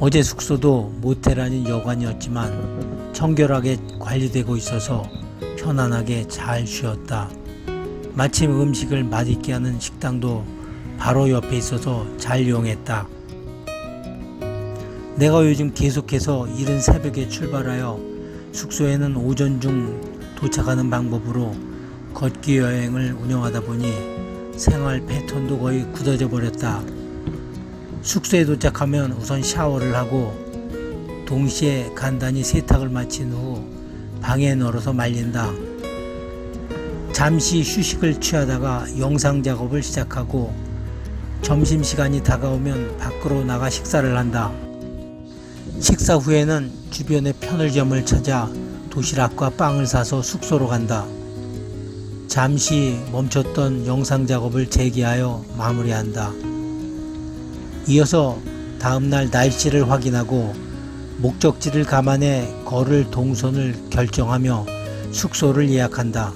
어제 숙소도 모텔 아닌 여관이었지만 청결하게 관리되고 있어서 편안하게 잘 쉬었다. 마침 음식을 맛있게 하는 식당도 바로 옆에 있어서 잘 이용했다. 내가 요즘 계속해서 이른 새벽에 출발하여 숙소에는 오전 중 도착하는 방법으로 걷기 여행을 운영하다 보니 생활 패턴도 거의 굳어져 버렸다. 숙소에 도착하면 우선 샤워를 하고 동시에 간단히 세탁을 마친 후 방에 널어서 말린다. 잠시 휴식을 취하다가 영상 작업을 시작하고 점심시간이 다가오면 밖으로 나가 식사를 한다. 식사 후에는 주변의 편의점을 찾아 도시락과 빵을 사서 숙소로 간다. 잠시 멈췄던 영상 작업을 재개하여 마무리한다. 이어서 다음날 날씨를 확인하고 목적지를 감안해 걸을 동선을 결정하며 숙소를 예약한다.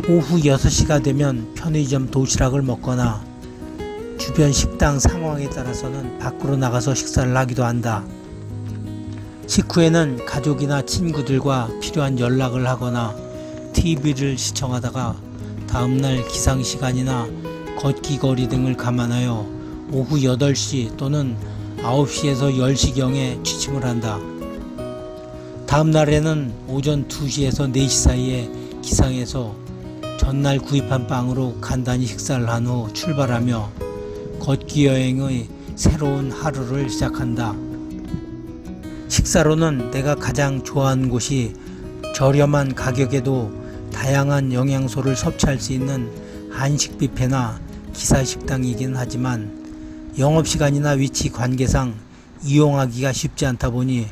오후 6시가 되면 편의점 도시락을 먹거나 주변 식당 상황에 따라서는 밖으로 나가서 식사를 하기도 한다. 식후에는 가족이나 친구들과 필요한 연락을 하거나 TV를 시청하다가 다음날 기상시간이나 걷기 거리 등을 감안하여 오후 8시 또는 9시에서 10시경에 취침을 한다. 다음 날에는 오전 2시에서 4시 사이에 기상해서 전날 구입한 빵으로 간단히 식사를 한 후 출발하며 걷기 여행의 새로운 하루를 시작한다. 식사로는 내가 가장 좋아하는 곳이 저렴한 가격에도 다양한 영양소를 섭취할 수 있는 한식 뷔페나 기사식당이긴 하지만 영업시간이나 위치 관계상 이용하기가 쉽지 않다 보니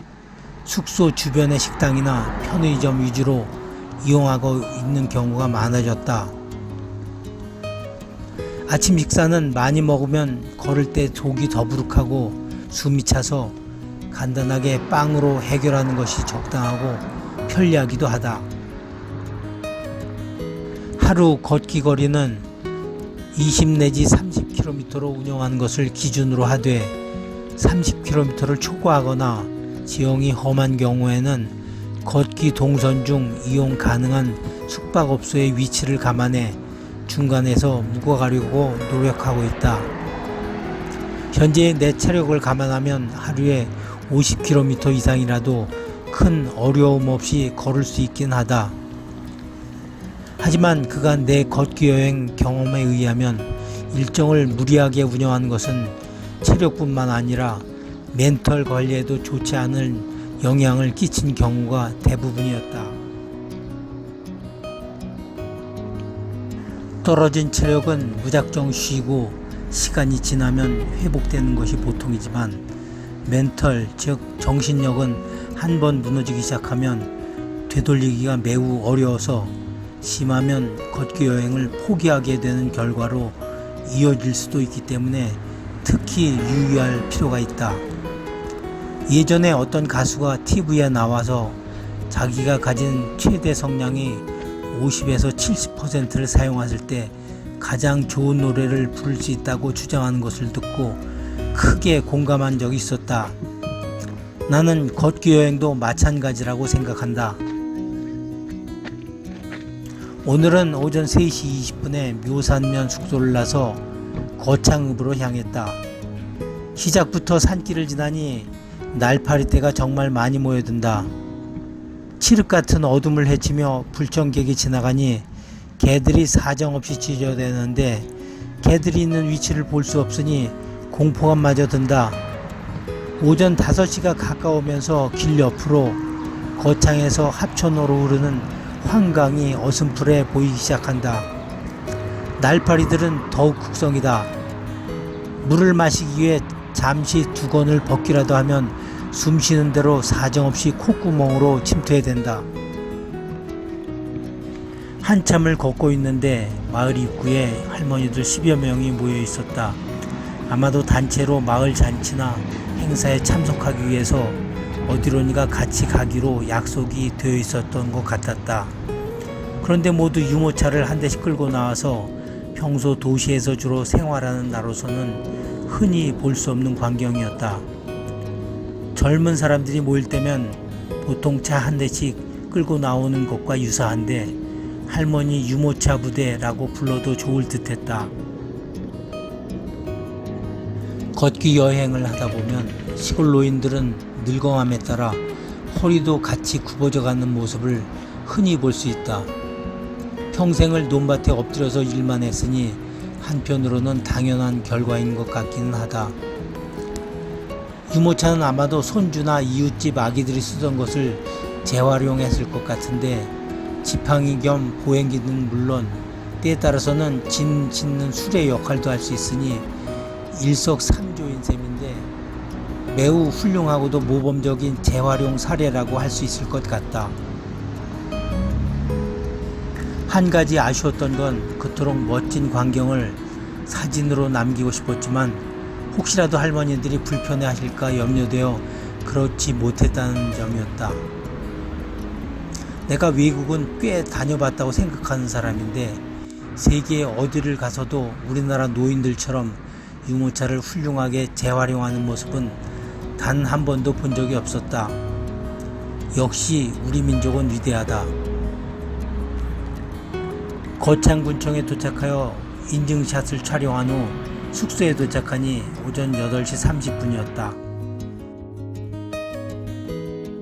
숙소 주변의 식당이나 편의점 위주로 이용하고 있는 경우가 많아졌다. 아침 식사는 많이 먹으면 걸을 때 속이 더부룩하고 숨이 차서 간단하게 빵으로 해결하는 것이 적당하고 편리하기도 하다. 하루 걷기 거리는 20 내지 30km로 운영하는 것을 기준으로 하되 30km를 초과하거나 지형이 험한 경우에는 걷기 동선 중 이용 가능한 숙박업소의 위치를 감안해 중간에서 묵어가려고 노력하고 있다. 현재 내 체력을 감안하면 하루에 50km 이상이라도 큰 어려움 없이 걸을 수 있긴 하다. 하지만 그간 내 걷기 여행 경험에 의하면 일정을 무리하게 운영하는 것은 체력뿐만 아니라 멘탈 관리에도 좋지 않은 영향을 끼친 경우가 대부분이었다. 떨어진 체력은 무작정 쉬고 시간이 지나면 회복되는 것이 보통이지만 멘탈, 즉 정신력은 한번 무너지기 시작하면 되돌리기가 매우 어려워서 심하면 걷기 여행을 포기하게 되는 결과로 이어질 수도 있기 때문에 특히 유의할 필요가 있다. 예전에 어떤 가수가 TV에 나와서 자기가 가진 최대 성량이 50에서 70%를 사용했을 때 가장 좋은 노래를 부를 수 있다고 주장하는 것을 듣고 크게 공감한 적이 있었다. 나는 걷기 여행도 마찬가지라고 생각한다. 오늘은 오전 3시 20분에 묘산면 숙소를 나서 거창읍으로 향했다. 시작부터 산길을 지나니 날파리떼가 정말 많이 모여든다. 칠흑같은 어둠을 헤치며 불청객이 지나가니 개들이 사정없이 짖어대는데 개들이 있는 위치를 볼 수 없으니 공포감마저 든다. 오전 5시가 가까우면서 길 옆으로 거창에서 합천으로 흐르는 환강이 어슴풀에 보이기 시작한다. 날파리들은 더욱 극성이다. 물을 마시기 위해 잠시 두건을 벗기라도 하면 숨쉬는 대로 사정없이 콧구멍으로 침투해댄다. 한참을 걷고 있는데 마을 입구에 할머니들 10여 명이 모여 있었다. 아마도 단체로 마을 잔치나 행사에 참석하기 위해서 어디론가 같이 가기로 약속이 되어 있었던 것 같았다. 그런데 모두 유모차를 한 대씩 끌고 나와서 평소 도시에서 주로 생활하는 나로서는 흔히 볼 수 없는 광경이었다. 젊은 사람들이 모일 때면 보통 차 한 대씩 끌고 나오는 것과 유사한데 할머니 유모차 부대라고 불러도 좋을 듯했다. 걷기 여행을 하다 보면 시골 노인들은 늙어감에 따라 허리도 같이 굽어져가는 모습을 흔히 볼 수 있다. 평생을 논밭에 엎드려서 일만 했으니 한편으로는 당연한 결과인 것 같기는 하다. 유모차는 아마도 손주나 이웃집 아기들이 쓰던 것을 재활용했을 것 같은데 지팡이 겸 보행기는 물론 때에 따라서는 짐 싣는 수레 역할도 할 수 있으니 일석삼조인 셈인데 매우 훌륭하고도 모범적인 재활용 사례라고 할 수 있을 것 같다. 한 가지 아쉬웠던 건 그토록 멋진 광경을 사진으로 남기고 싶었지만 혹시라도 할머니들이 불편해하실까 염려되어 그렇지 못했다는 점이었다. 내가 외국은 꽤 다녀봤다고 생각하는 사람인데 세계 어디를 가서도 우리나라 노인들처럼 유모차를 훌륭하게 재활용하는 모습은 단 한 번도 본 적이 없었다. 역시 우리 민족은 위대하다. 거창군청에 도착하여 인증샷을 촬영한 후 숙소에 도착하니 오전 8시 30분이었다.